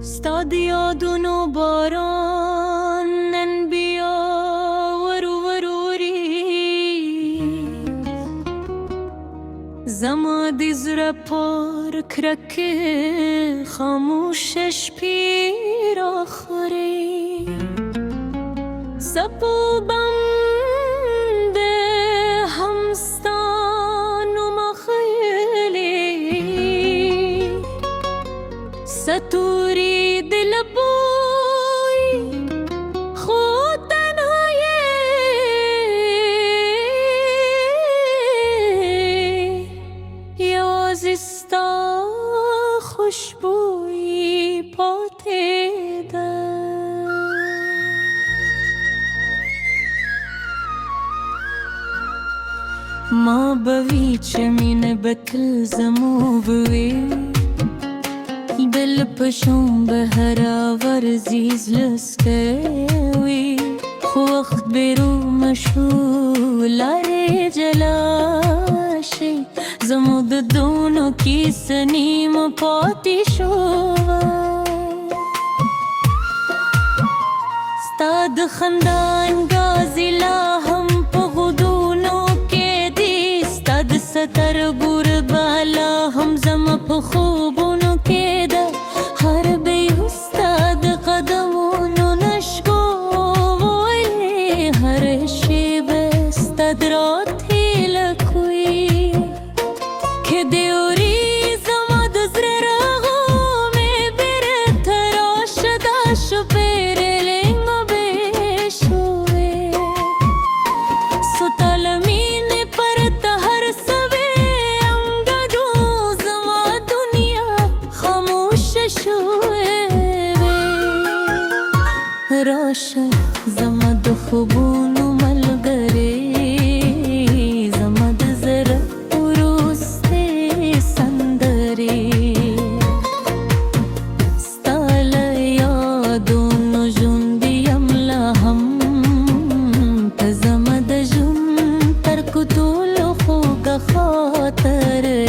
استاد یادونو باران بیا وروری زمادی زر پار کرک خاموشش پیر آخری سبو بند همستان و مخیلی ستوری دل بوی خود تنهایی یازستا خوشبوی پاته ما بویچ مین بکل زمو بوی بل پشون به هر ورزیز لسکوی وقت برو مشغول جلاشی زمود دونو کی سنیم پاتی شوا استاد خندان گازی لاهم پغدونو که دی استاد ستر بور بالا هم زم پخوبونو که ده هر بی استاد قدمونو نشگوی هر شیب استاد را تیلکوی که دیوری زماد زر رغم بره تراش داشو بره لنگو بشوه ستالمین پرت هر سوه امگدو زما دنیا خاموش شوه راشه زما دو خوبونو ملگره زما د زر ورسته سندره ستال یادونو ژوندیم لا هم ته زما د ژوند تر کتولو خوږه خاطره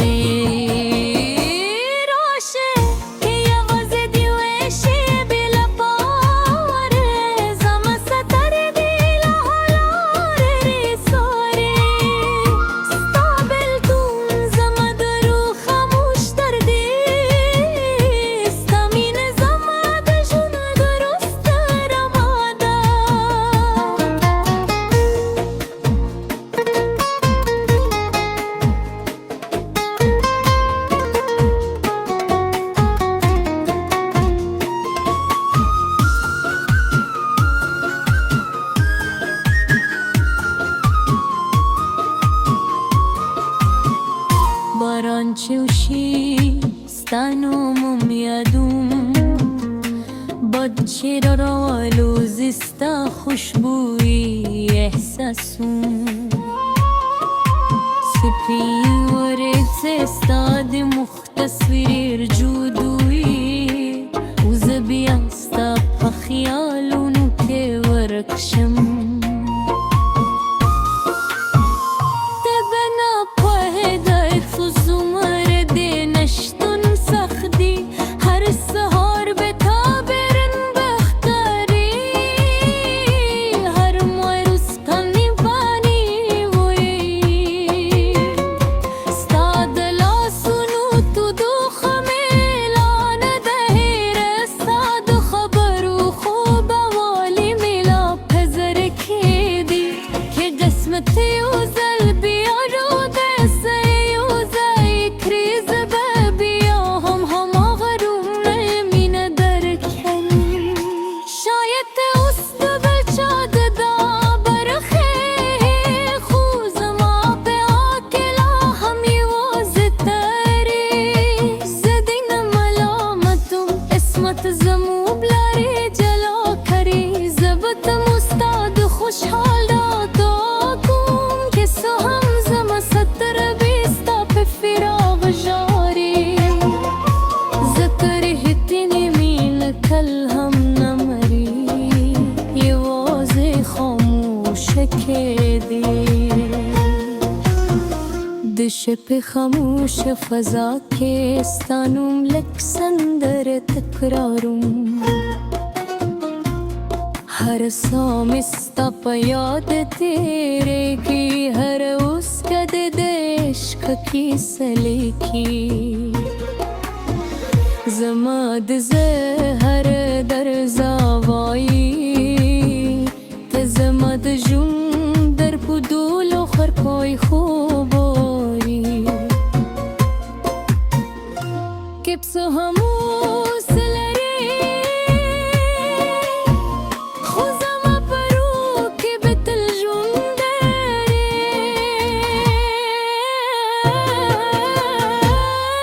باران چوشی ستانو مم یادوم باد شیر روالو زستا خوشبوی احساسوم سپی ورد استاد مختصر جودوی وزبی استا پخیالونو که ورکشم شبه خاموش فضا के stanum lek sandar takrarum हर सौमिस्ता पयाद तेरे की हर उस कद देश्क की सलीकी जमाद हर दर जावाई तजमद जुम दर पुदूलो खर कोई خوبوری किप्स हमूस लरे खुज़मा परू के बेतल जुंदरे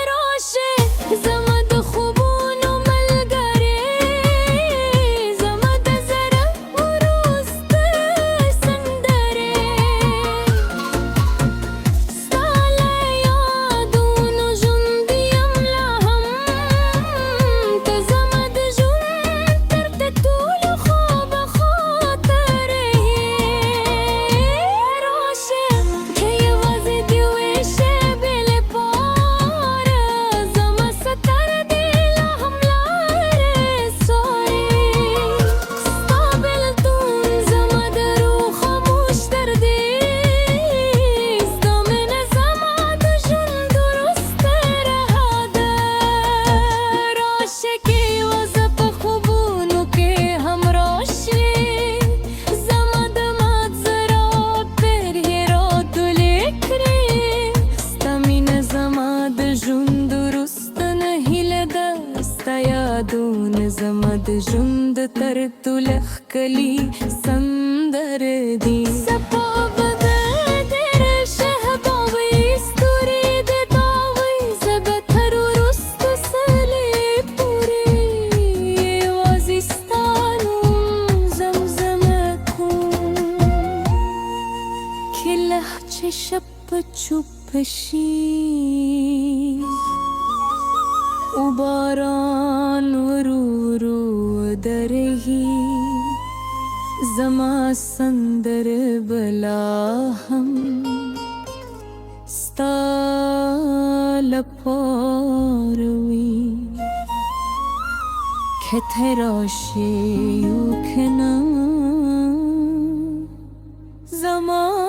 रोशे जमद खुबूनो मलगरे जमद जरा उरुस्त संदरे साले यादूनो जुंदियम लहम तजमद जुन तरते तूलो خواب خاطره روشه که وزی دیوشه بل پار زما ستر دل هم لاره ساری قابل تون زما درو خاموش دردی دامن زما دجون درست رهاده روشه که وزب خوبونو که هم روشی زما دماد زرا پری را دلکری ستامین زما دجون درست نهیل دست یادون زما دجون تر تلخ کلی سندر دی سباب در شهباوی ستوری داوی زبتر رست سلی پوری وازیستانم زمزم کن که لحچه شب چوبشی و باران رو درهی زما سندر بلا هم ستال پاروی که تراشی و کنم زمان